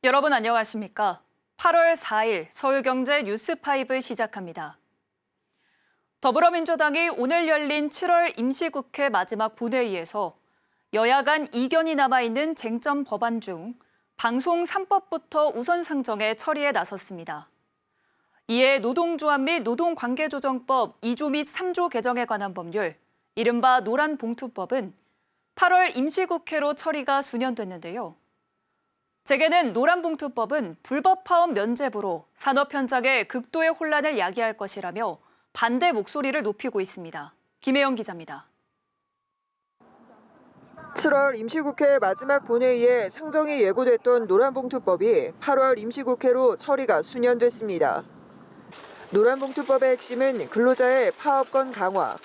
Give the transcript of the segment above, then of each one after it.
여러분 안녕하십니까? 8월 4일 서울경제 뉴스5 시작합니다. 더불어민주당이 오늘 열린 7월 임시국회 마지막 본회의에서 여야 간 이견이 남아있는 쟁점 법안 중 방송 3법부터 우선 상정해 처리에 나섰습니다. 이에 노동조합 및 노동관계조정법 2조 및 3조 개정에 관한 법률, 이른바 노란봉투법은 8월 임시국회로 처리가 수년됐는데요. 재계는 노란봉투법은 불법 파업 면제부로 산업 현장의 극도의 혼란을 야기할 것이라며 반대 목소리를 높이고 있습니다. 김혜영 기자입니다. 7월 임시국회 마지막 본회의에 상정이 예고됐던 노란봉투법이 8월 임시국회로 처리가 수년됐습니다. 노란봉투법의 핵심은 근로자의 파업권 강화,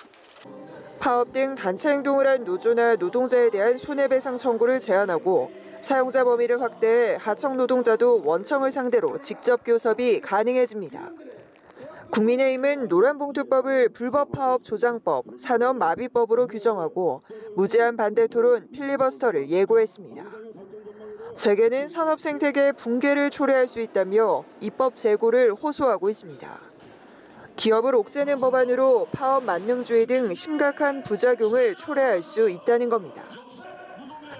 파업 등 단체 행동을 한 노조나 노동자에 대한 손해배상 청구를 제한하고 사용자 범위를 확대해 하청 노동자도 원청을 상대로 직접 교섭이 가능해집니다. 국민의힘은 노란봉투법을 불법 파업 조장법, 산업마비법으로 규정하고 무제한 반대 토론 필리버스터를 예고했습니다. 재계는 산업 생태계 붕괴를 초래할 수 있다며 입법 재고를 호소하고 있습니다. 기업을 옥죄는 법안으로 파업 만능주의 등 심각한 부작용을 초래할 수 있다는 겁니다.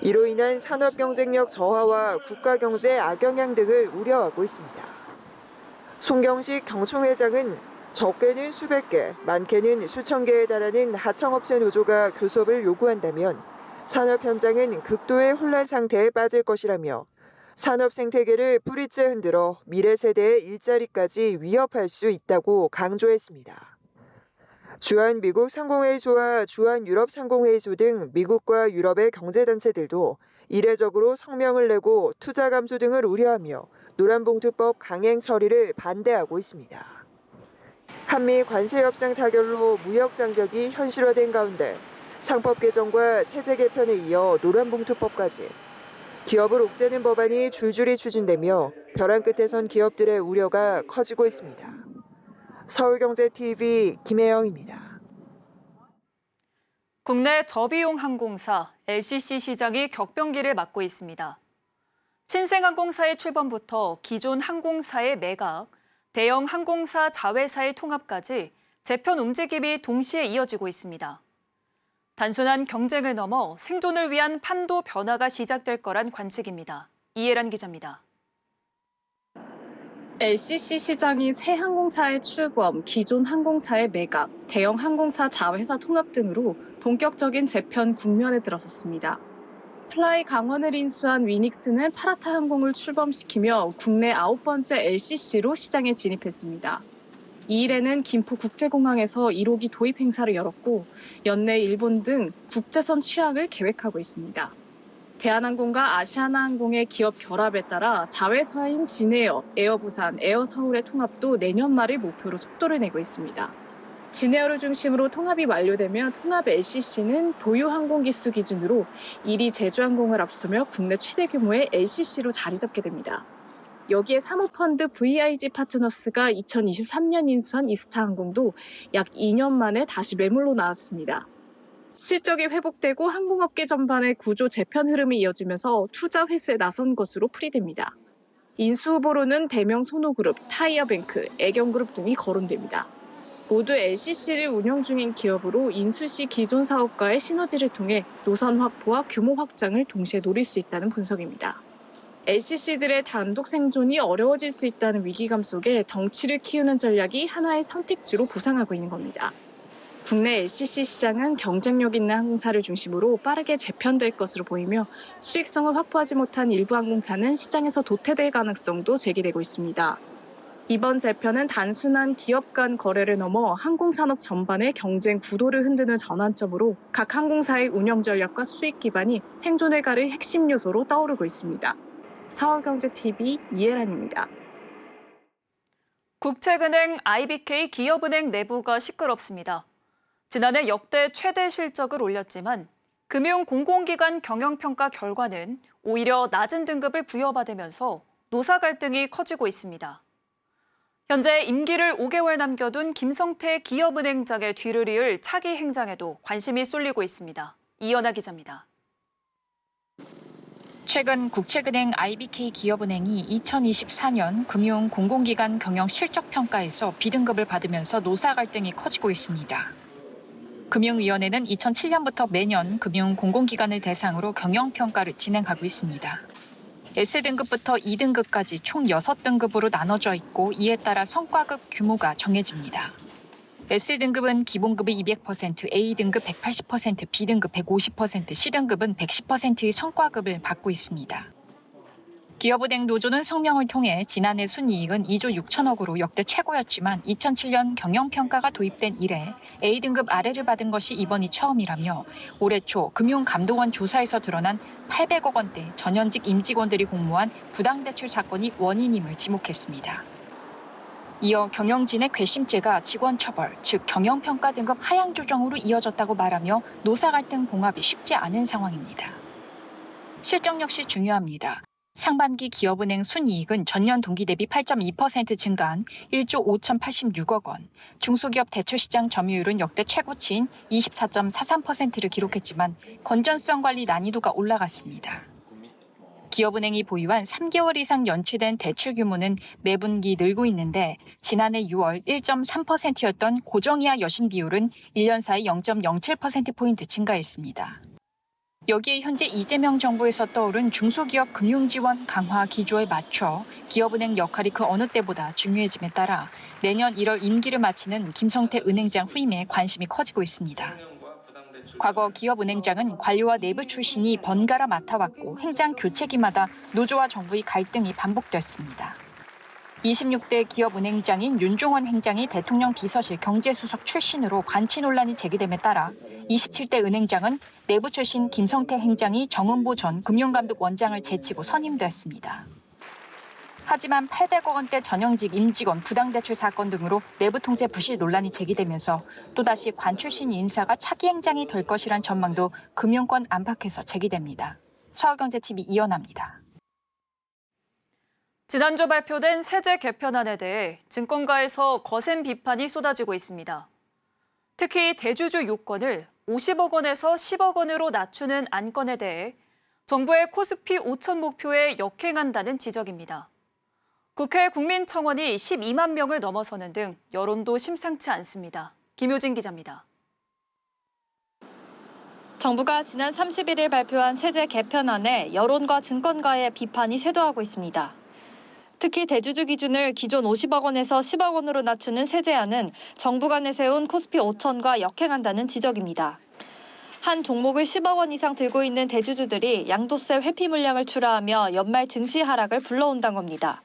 이로 인한 산업 경쟁력 저하와 국가 경제 악영향 등을 우려하고 있습니다. 송경식 경총회장은 적게는 수백 개, 많게는 수천 개에 달하는 하청업체 노조가 교섭을 요구한다면 산업 현장은 극도의 혼란 상태에 빠질 것이라며 산업 생태계를 뿌리째 흔들어 미래 세대의 일자리까지 위협할 수 있다고 강조했습니다. 주한 미국 상공회의소와 주한 유럽 상공회의소 등 미국과 유럽의 경제단체들도 이례적으로 성명을 내고 투자 감소 등을 우려하며 노란봉투법 강행 처리를 반대하고 있습니다. 한미 관세 협상 타결로 무역 장벽이 현실화된 가운데 상법 개정과 세제 개편에 이어 노란봉투법까지 기업을 옥죄는 법안이 줄줄이 추진되며 벼랑 끝에 선 기업들의 우려가 커지고 있습니다. 서울경제TV 김혜영입니다. 국내 저비용 항공사 LCC 시장이 격변기를 맞고 있습니다. 신생항공사의 출범부터 기존 항공사의 매각, 대형 항공사 자회사의 통합까지 재편 움직임이 동시에 이어지고 있습니다. 단순한 경쟁을 넘어 생존을 위한 판도 변화가 시작될 거란 관측입니다. 이해란 기자입니다. LCC 시장이 새 항공사의 출범, 기존 항공사의 매각, 대형 항공사 자회사 통합 등으로 본격적인 재편 국면에 들어섰습니다. 플라이 강원을 인수한 위닉스는 파라타 항공을 출범시키며 국내 9번째 LCC로 시장에 진입했습니다. 2일에는 김포국제공항에서 1호기 도입 행사를 열었고 연내 일본 등 국제선 취항을 계획하고 있습니다. 대한항공과 아시아나항공의 기업 결합에 따라 자회사인 진에어, 에어부산, 에어서울의 통합도 내년 말을 목표로 속도를 내고 있습니다. 진에어를 중심으로 통합이 완료되면 통합 LCC는 도유 항공기수 기준으로 1위 제주항공을 앞서며 국내 최대 규모의 LCC로 자리 잡게 됩니다. 여기에 사모펀드 VIG 파트너스가 2023년 인수한 이스타항공도 약 2년 만에 다시 매물로 나왔습니다. 실적이 회복되고 항공업계 전반의 구조 재편 흐름이 이어지면서 투자 회수에 나선 것으로 풀이됩니다. 인수 후보로는 대명 소노그룹, 타이어뱅크, 애경그룹 등이 거론됩니다. 모두 LCC를 운영 중인 기업으로 인수 시 기존 사업과의 시너지를 통해 노선 확보와 규모 확장을 동시에 노릴 수 있다는 분석입니다. LCC들의 단독 생존이 어려워질 수 있다는 위기감 속에 덩치를 키우는 전략이 하나의 선택지로 부상하고 있는 겁니다. 국내 LCC 시장은 경쟁력 있는 항공사를 중심으로 빠르게 재편될 것으로 보이며 수익성을 확보하지 못한 일부 항공사는 시장에서 도태될 가능성도 제기되고 있습니다. 이번 재편은 단순한 기업 간 거래를 넘어 항공산업 전반의 경쟁 구도를 흔드는 전환점으로 각 항공사의 운영 전략과 수익 기반이 생존을 가를 핵심 요소로 떠오르고 있습니다. 서울경제TV 이혜란입니다. 국책은행 IBK 기업은행 내부가 시끄럽습니다. 지난해 역대 최대 실적을 올렸지만 금융공공기관 경영평가 결과는 오히려 낮은 등급을 부여받으면서 노사 갈등이 커지고 있습니다. 현재 임기를 5개월 남겨둔 김성태 기업은행장의 뒤를 이을 차기 행장에도 관심이 쏠리고 있습니다. 이연아 기자입니다. 최근 국책은행 IBK 기업은행이 2024년 금융 공공기관 경영 실적 평가에서 B등급을 받으면서 노사 갈등이 커지고 있습니다. 금융위원회는 2007년부터 매년 금융 공공기관을 대상으로 경영 평가를 진행하고 있습니다. S등급부터 2등급까지 총 6등급으로 나눠져 있고 이에 따라 성과급 규모가 정해집니다. S등급은 기본급의 200%, A등급 180%, B등급 150%, C등급은 110%의 성과급을 받고 있습니다. 기업은행 노조는 성명을 통해 지난해 순이익은 2조 6천억으로 역대 최고였지만 2007년 경영평가가 도입된 이래 A등급 아래를 받은 것이 이번이 처음이라며 올해 초 금융감독원 조사에서 드러난 800억 원대 전현직 임직원들이 공모한 부당대출 사건이 원인임을 지목했습니다. 이어 경영진의 괘씸죄가 직원 처벌, 즉 경영평가 등급 하향 조정으로 이어졌다고 말하며 노사 갈등 봉합이 쉽지 않은 상황입니다. 실적 역시 중요합니다. 상반기 기업은행 순이익은 전년 동기 대비 8.2% 증가한 1조 5,086억 원, 중소기업 대출시장 점유율은 역대 최고치인 24.43%를 기록했지만 건전성 관리 난이도가 올라갔습니다. 기업은행이 보유한 3개월 이상 연체된 대출 규모는 매분기 늘고 있는데 지난해 6월 1.3%였던 고정이하 여신 비율은 1년 사이 0.07%포인트 증가했습니다. 여기에 현재 이재명 정부에서 떠오른 중소기업 금융지원 강화 기조에 맞춰 기업은행 역할이 그 어느 때보다 중요해짐에 따라 내년 1월 임기를 마치는 김성태 은행장 후임에 관심이 커지고 있습니다. 과거 기업은행장은 관료와 내부 출신이 번갈아 맡아왔고 행장 교체기마다 노조와 정부의 갈등이 반복됐습니다. 26대 기업은행장인 윤종원 행장이 대통령 비서실 경제수석 출신으로 관치 논란이 제기됨에 따라 27대 은행장은 내부 출신 김성태 행장이 정은보 전 금융감독 원장을 제치고 선임됐습니다. 하지만 800억 원대 전형직 임직원 부당대출 사건 등으로 내부 통제 부실 논란이 제기되면서 또다시 관 출신 인사가 차기 행장이 될 것이란 전망도 금융권 안팎에서 제기됩니다. 서울경제TV 이연아입니다. 지난주 발표된 세제 개편안에 대해 증권가에서 거센 비판이 쏟아지고 있습니다. 특히 대주주 요건을 50억 원에서 10억 원으로 낮추는 안건에 대해 정부의 코스피 5천 목표에 역행한다는 지적입니다. 국회 국민청원이 12만 명을 넘어서는 등 여론도 심상치 않습니다. 김효진 기자입니다. 정부가 지난 31일 발표한 세제 개편안에 여론과 증권가의 비판이 쇄도하고 있습니다. 특히 대주주 기준을 기존 50억 원에서 10억 원으로 낮추는 세제안은 정부가 내세운 코스피 5천과 역행한다는 지적입니다. 한 종목을 10억 원 이상 들고 있는 대주주들이 양도세 회피 물량을 출하하며 연말 증시 하락을 불러온다는 겁니다.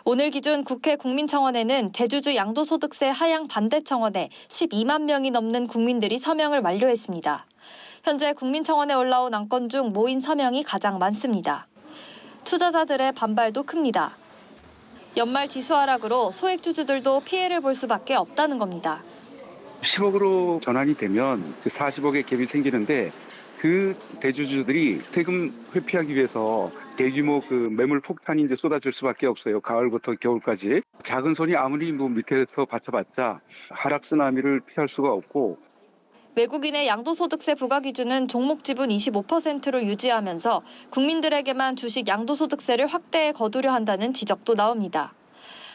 오늘 기준 국회 국민청원에는 대주주 양도소득세 하향 반대 청원에 12만 명이 넘는 국민들이 서명을 완료했습니다. 현재 국민청원에 올라온 안건 중 모인 서명이 가장 많습니다. 투자자들의 반발도 큽니다. 연말 지수 하락으로 소액주주들도 피해를 볼 수밖에 없다는 겁니다. 10억으로 전환이 되면 그 40억의 갭이 생기는데 그 대주주들이 세금 회피하기 위해서 대규모 그 매물 폭탄이 이제 쏟아질 수밖에 없어요. 가을부터 겨울까지. 작은 손이 아무리 밑에서 받쳐봤자 하락 쓰나미를 피할 수가 없고. 외국인의 양도소득세 부과 기준은 종목 지분 25%로 유지하면서 국민들에게만 주식 양도소득세를 확대해 거두려 한다는 지적도 나옵니다.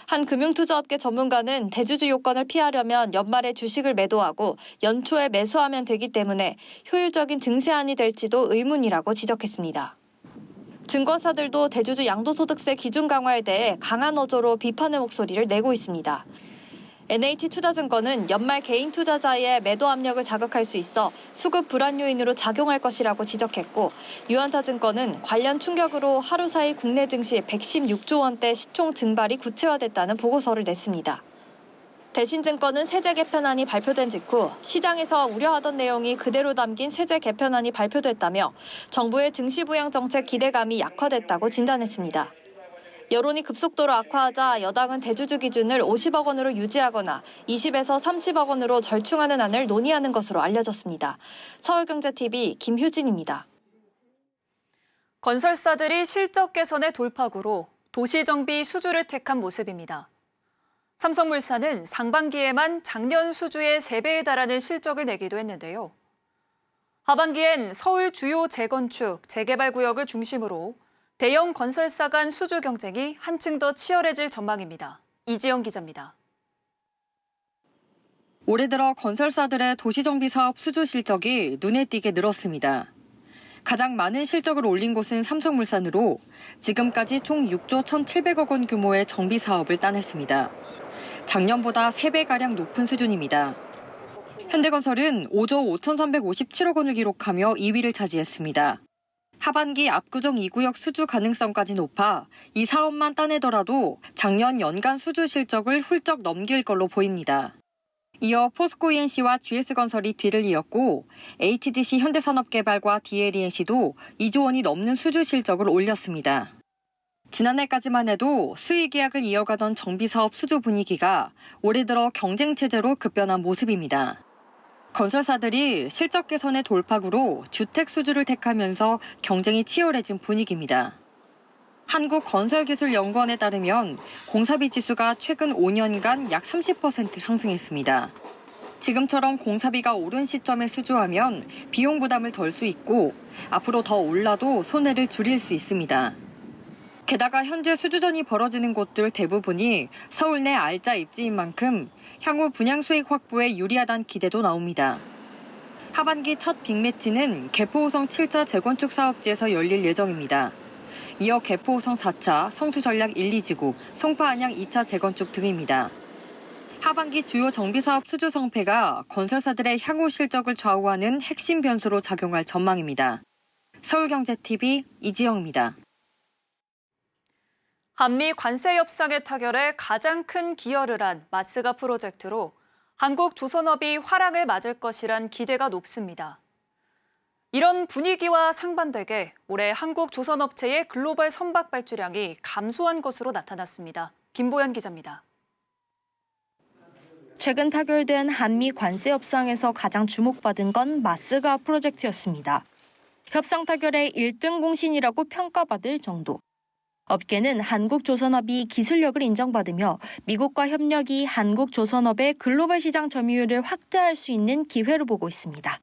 한 금융투자업계 전문가는 대주주 요건을 피하려면 연말에 주식을 매도하고 연초에 매수하면 되기 때문에 효율적인 증세안이 될지도 의문이라고 지적했습니다. 증권사들도 대주주 양도소득세 기준 강화에 대해 강한 어조로 비판의 목소리를 내고 있습니다. NH투자증권은 연말 개인 투자자의 매도 압력을 자극할 수 있어 수급 불안 요인으로 작용할 것이라고 지적했고 유한타증권은 관련 충격으로 하루 사이 국내 증시 116조 원대 시총 증발이 구체화됐다는 보고서를 냈습니다. 대신증권은 세제 개편안이 발표된 직후 시장에서 우려하던 내용이 그대로 담긴 세제 개편안이 발표됐다며 정부의 증시 부양 정책 기대감이 약화됐다고 진단했습니다. 여론이 급속도로 악화하자 여당은 대주주 기준을 50억 원으로 유지하거나 20에서 30억 원으로 절충하는 안을 논의하는 것으로 알려졌습니다. 서울경제TV 김효진입니다. 건설사들이 실적 개선의 돌파구로 도시정비 수주를 택한 모습입니다. 삼성물산은 상반기에만 작년 수주의 3배에 달하는 실적을 내기도 했는데요. 하반기엔 서울 주요 재건축, 재개발 구역을 중심으로 대형 건설사 간 수주 경쟁이 한층 더 치열해질 전망입니다. 이지영 기자입니다. 올해 들어 건설사들의 도시정비 사업 수주 실적이 눈에 띄게 늘었습니다. 가장 많은 실적을 올린 곳은 삼성물산으로 지금까지 총 6조 1,700억 원 규모의 정비 사업을 따냈습니다. 작년보다 3배가량 높은 수준입니다. 현대건설은 5조 5,357억 원을 기록하며 2위를 차지했습니다. 하반기 압구정 2구역 수주 가능성까지 높아 이 사업만 따내더라도 작년 연간 수주 실적을 훌쩍 넘길 걸로 보입니다. 이어 포스코 ENC와 GS건설이 뒤를 이었고 HDC 현대산업개발과 DLENC도 2조 원이 넘는 수주 실적을 올렸습니다. 지난해까지만 해도 수의 계약을 이어가던 정비사업 수주 분위기가 올해 들어 경쟁체제로 급변한 모습입니다. 건설사들이 실적 개선의 돌파구로 주택 수주를 택하면서 경쟁이 치열해진 분위기입니다. 한국건설기술연구원에 따르면 공사비 지수가 최근 5년간 약 30% 상승했습니다. 지금처럼 공사비가 오른 시점에 수주하면 비용 부담을 덜 수 있고 앞으로 더 올라도 손해를 줄일 수 있습니다. 게다가 현재 수주전이 벌어지는 곳들 대부분이 서울 내 알짜 입지인 만큼 향후 분양 수익 확보에 유리하다는 기대도 나옵니다. 하반기 첫 빅매치는 개포호성 7차 재건축 사업지에서 열릴 예정입니다. 이어 개포호성 4차, 성수전략 1, 2지구, 송파 안양 2차 재건축 등입니다. 하반기 주요 정비사업 수주 성패가 건설사들의 향후 실적을 좌우하는 핵심 변수로 작용할 전망입니다. 서울경제TV 이지영입니다. 한미 관세 협상의 타결에 가장 큰 기여를 한 마스가 프로젝트로 한국 조선업이 화랑을 맞을 것이란 기대가 높습니다. 이런 분위기와 상반되게 올해 한국 조선업체의 글로벌 선박 발주량이 감소한 것으로 나타났습니다. 김보연 기자입니다. 최근 타결된 한미 관세 협상에서 가장 주목받은 건 마스가 프로젝트였습니다. 협상 타결의 1등 공신이라고 평가받을 정도. 업계는 한국조선업이 기술력을 인정받으며 미국과 협력이 한국조선업의 글로벌 시장 점유율을 확대할 수 있는 기회로 보고 있습니다.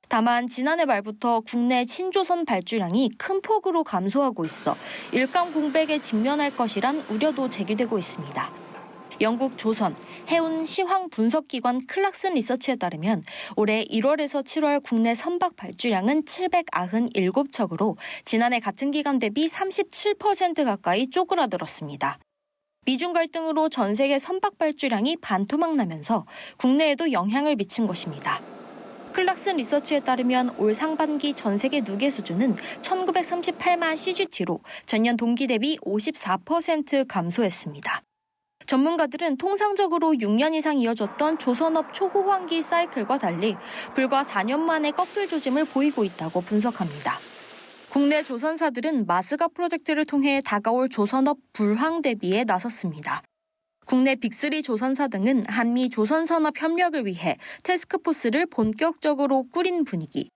다만 지난해 말부터 국내 친조선 발주량이 큰 폭으로 감소하고 있어 일감 공백에 직면할 것이란 우려도 제기되고 있습니다. 영국 조선, 해운 시황 분석기관 클락슨 리서치에 따르면 올해 1월에서 7월 국내 선박 발주량은 797척으로 지난해 같은 기간 대비 37% 가까이 쪼그라들었습니다. 미중 갈등으로 전 세계 선박 발주량이 반토막 나면서 국내에도 영향을 미친 것입니다. 클락슨 리서치에 따르면 올 상반기 전 세계 누계 수주는 1938만 CGT로 전년 동기 대비 54% 감소했습니다. 전문가들은 통상적으로 6년 이상 이어졌던 조선업 초호황기 사이클과 달리 불과 4년 만에 꺾일 조짐을 보이고 있다고 분석합니다. 국내 조선사들은 마스가 프로젝트를 통해 다가올 조선업 불황 대비에 나섰습니다. 국내 빅3 조선사 등은 한미 조선산업 협력을 위해 태스크포스를 본격적으로 꾸린 분위기.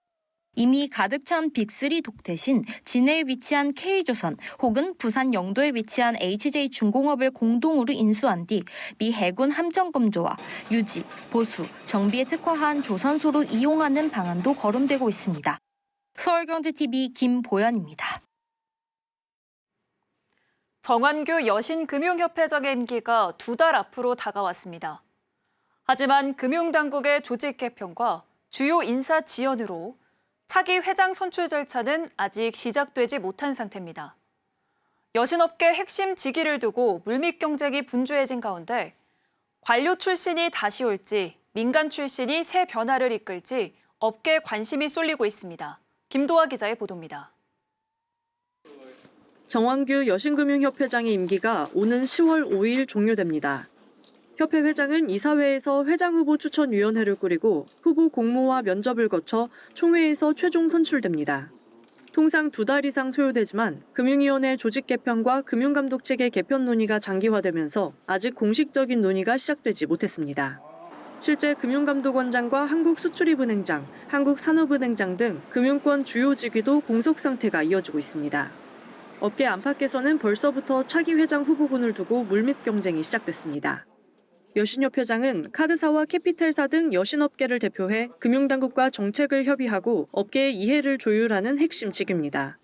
이미 가득 찬 빅3 독대신 진해에 위치한 K조선 혹은 부산 영도에 위치한 HJ중공업을 공동으로 인수한 뒤 미 해군 함정검조와 유지, 보수, 정비에 특화한 조선소로 이용하는 방안도 거론되고 있습니다. 서울경제TV 김보연입니다. 정완규 여신금융협회장의 임기가 2달 앞으로 다가왔습니다. 하지만 금융당국의 조직 개편과 주요 인사 지연으로 차기 회장 선출 절차는 아직 시작되지 못한 상태입니다. 여신업계 핵심 직위를 두고 물밑 경쟁이 분주해진 가운데 관료 출신이 다시 올지 민간 출신이 새 변화를 이끌지 업계에 관심이 쏠리고 있습니다. 김도하 기자의 보도입니다. 정완규 여신금융협회장의 임기가 오는 10월 5일 종료됩니다. 협회 회장은 이사회에서 회장 후보 추천위원회를 꾸리고 후보 공모와 면접을 거쳐 총회에서 최종 선출됩니다. 통상 2달 이상 소요되지만 금융위원회 조직 개편과 금융감독체계 개편 논의가 장기화되면서 아직 공식적인 논의가 시작되지 못했습니다. 실제 금융감독원장과 한국수출입은행장, 한국산업은행장 등 금융권 주요 직위도 공석 상태가 이어지고 있습니다. 업계 안팎에서는 벌써부터 차기 회장 후보군을 두고 물밑 경쟁이 시작됐습니다. 여신협회장은 카드사와 캐피탈사 등 여신업계를 대표해 금융당국과 정책을 협의하고 업계의 이해를 조율하는 핵심 직입니다.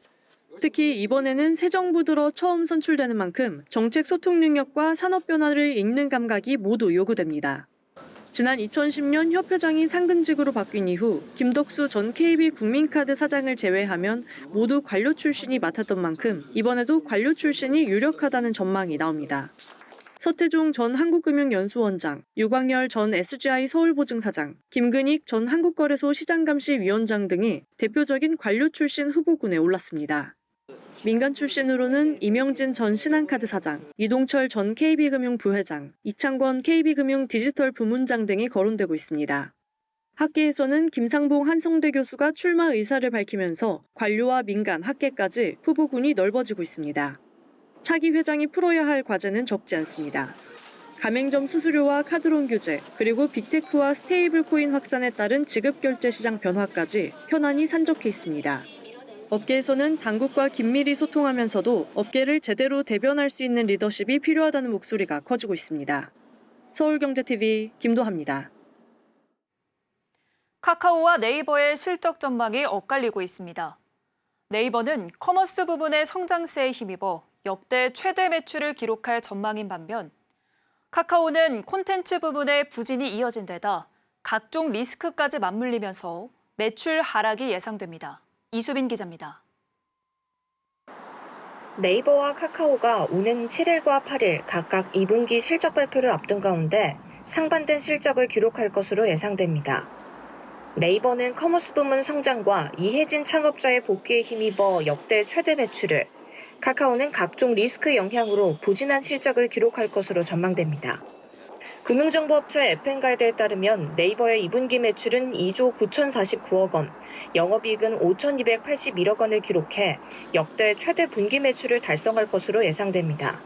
특히 이번에는 새 정부 들어 처음 선출되는 만큼 정책 소통 능력과 산업 변화를 읽는 감각이 모두 요구됩니다. 지난 2010년 협회장이 상근직으로 바뀐 이후 김덕수 전 KB 국민카드 사장을 제외하면 모두 관료 출신이 맡았던 만큼 이번에도 관료 출신이 유력하다는 전망이 나옵니다. 서태종 전 한국금융연수원장, 유광열 전 SGI 서울보증사장, 김근익 전 한국거래소 시장감시위원장 등이 대표적인 관료 출신 후보군에 올랐습니다. 민간 출신으로는 이명진 전 신한카드 사장, 이동철 전 KB금융 부회장, 이창권 KB금융 디지털 부문장 등이 거론되고 있습니다. 학계에서는 김상봉 한성대 교수가 출마 의사를 밝히면서 관료와 민간, 학계까지 후보군이 넓어지고 있습니다. 차기 회장이 풀어야 할 과제는 적지 않습니다. 가맹점 수수료와 카드론 규제, 그리고 빅테크와 스테이블 코인 확산에 따른 지급결제 시장 변화까지 현안이 산적해 있습니다. 업계에서는 당국과 긴밀히 소통하면서도 업계를 제대로 대변할 수 있는 리더십이 필요하다는 목소리가 커지고 있습니다. 서울경제TV 김도하입니다. 카카오와 네이버의 실적 전망이 엇갈리고 있습니다. 네이버는 커머스 부분의 성장세에 힘입어 역대 최대 매출을 기록할 전망인 반면 카카오는 콘텐츠 부분의 부진이 이어진 데다 각종 리스크까지 맞물리면서 매출 하락이 예상됩니다. 이수빈 기자입니다. 네이버와 카카오가 오는 7일과 8일 각각 2분기 실적 발표를 앞둔 가운데 상반된 실적을 기록할 것으로 예상됩니다. 네이버는 커머스 부문 성장과 이해진 창업자의 복귀에 힘입어 역대 최대 매출을, 카카오는 각종 리스크 영향으로 부진한 실적을 기록할 것으로 전망됩니다. 금융정보업체 에펜가이드에 따르면 네이버의 2분기 매출은 2조 9,049억 원, 영업이익은 5,281억 원을 기록해 역대 최대 분기 매출을 달성할 것으로 예상됩니다.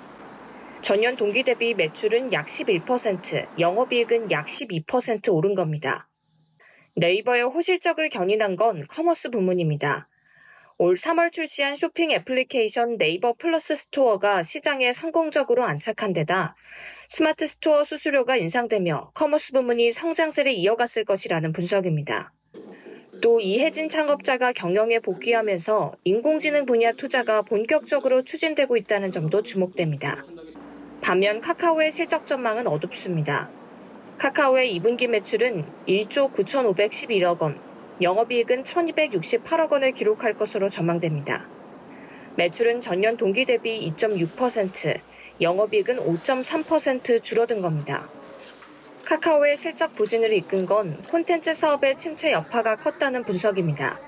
전년 동기 대비 매출은 약 11%, 영업이익은 약 12% 오른 겁니다. 네이버의 호실적을 견인한 건 커머스 부문입니다. 올 3월 출시한 쇼핑 애플리케이션 네이버 플러스 스토어가 시장에 성공적으로 안착한 데다 스마트 스토어 수수료가 인상되며 커머스 부문이 성장세를 이어갔을 것이라는 분석입니다. 또 이해진 창업자가 경영에 복귀하면서 인공지능 분야 투자가 본격적으로 추진되고 있다는 점도 주목됩니다. 반면 카카오의 실적 전망은 어둡습니다. 카카오의 2분기 매출은 1조 9,511억 원, 영업이익은 1,268억 원을 기록할 것으로 전망됩니다. 매출은 전년 동기 대비 2.6%, 영업이익은 5.3% 줄어든 겁니다. 카카오의 실적 부진을 이끈 건 콘텐츠 사업의 침체 여파가 컸다는 분석입니다.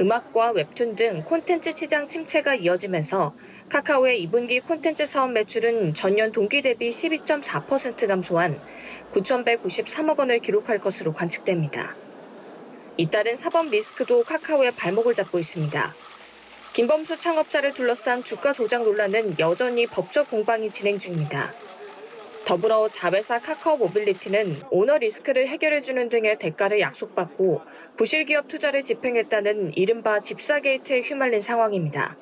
음악과 웹툰 등 콘텐츠 시장 침체가 이어지면서 카카오의 2분기 콘텐츠 사업 매출은 전년 동기 대비 12.4% 감소한 9,193억 원을 기록할 것으로 관측됩니다. 잇따른 사법 리스크도 카카오의 발목을 잡고 있습니다. 김범수 창업자를 둘러싼 주가 조작 논란은 여전히 법적 공방이 진행 중입니다. 더불어 자회사 카카오 모빌리티는 오너 리스크를 해결해주는 등의 대가를 약속받고 부실기업 투자를 집행했다는 이른바 집사 게이트에 휘말린 상황입니다.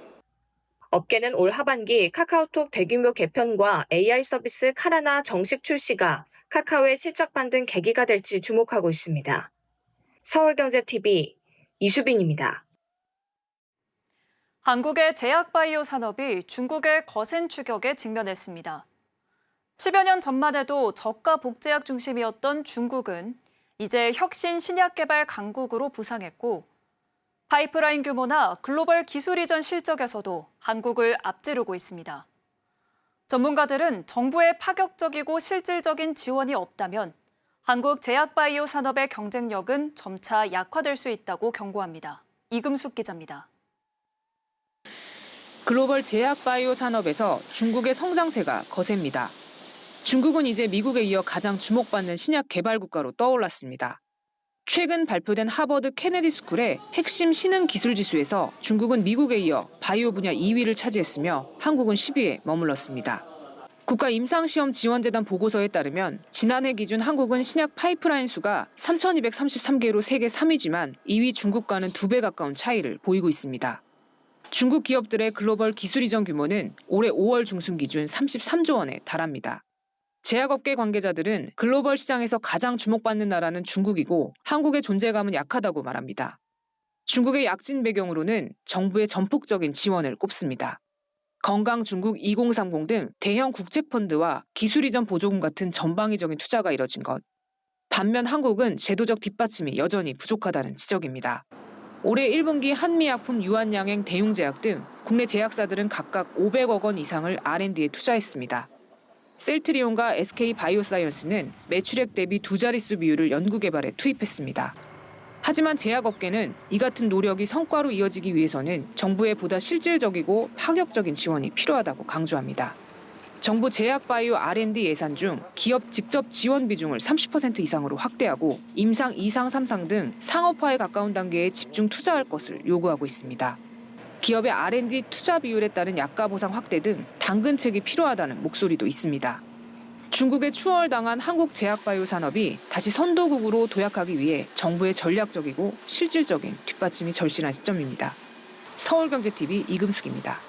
업계는 올 하반기 카카오톡 대규모 개편과 AI 서비스 카라나 정식 출시가 카카오의 실적 반등 계기가 될지 주목하고 있습니다. 서울경제TV 이수빈입니다. 한국의 제약바이오 산업이 중국의 거센 추격에 직면했습니다. 10여 년 전만 해도 저가 복제약 중심이었던 중국은 이제 혁신 신약 개발 강국으로 부상했고 파이프라인 규모나 글로벌 기술 이전 실적에서도 한국을 앞지르고 있습니다. 전문가들은 정부의 파격적이고 실질적인 지원이 없다면 한국 제약바이오 산업의 경쟁력은 점차 약화될 수 있다고 경고합니다. 이금숙 기자입니다. 글로벌 제약바이오 산업에서 중국의 성장세가 거셉니다. 중국은 이제 미국에 이어 가장 주목받는 신약 개발 국가로 떠올랐습니다. 최근 발표된 하버드 케네디 스쿨의 핵심 신흥 기술 지수에서 중국은 미국에 이어 바이오 분야 2위를 차지했으며 한국은 10위에 머물렀습니다. 국가임상시험지원재단 보고서에 따르면 지난해 기준 한국은 신약 파이프라인 수가 3,233개로 세계 3위지만 2위 중국과는 2배 가까운 차이를 보이고 있습니다. 중국 기업들의 글로벌 기술 이전 규모는 올해 5월 중순 기준 33조 원에 달합니다. 제약업계 관계자들은 글로벌 시장에서 가장 주목받는 나라는 중국이고 한국의 존재감은 약하다고 말합니다. 중국의 약진 배경으로는 정부의 전폭적인 지원을 꼽습니다. 건강중국 2030 등 대형 국책펀드와 기술이전 보조금 같은 전방위적인 투자가 이뤄진 것. 반면 한국은 제도적 뒷받침이 여전히 부족하다는 지적입니다. 올해 1분기 한미약품 유한양행 대웅제약 등 국내 제약사들은 각각 500억 원 이상을 R&D에 투자했습니다. 셀트리온과 SK바이오사이언스는 매출액 대비 2자릿수 비율을 연구개발에 투입했습니다. 하지만 제약업계는 이 같은 노력이 성과로 이어지기 위해서는 정부의 보다 실질적이고 파격적인 지원이 필요하다고 강조합니다. 정부 제약바이오 R&D 예산 중 기업 직접 지원 비중을 30% 이상으로 확대하고 임상 2상, 3상 등 상업화에 가까운 단계에 집중 투자할 것을 요구하고 있습니다. 기업의 R&D 투자 비율에 따른 약가 보상 확대 등 당근책이 필요하다는 목소리도 있습니다. 중국에 추월당한 한국 제약바이오 산업이 다시 선도국으로 도약하기 위해 정부의 전략적이고 실질적인 뒷받침이 절실한 시점입니다. 서울경제TV 이금숙입니다.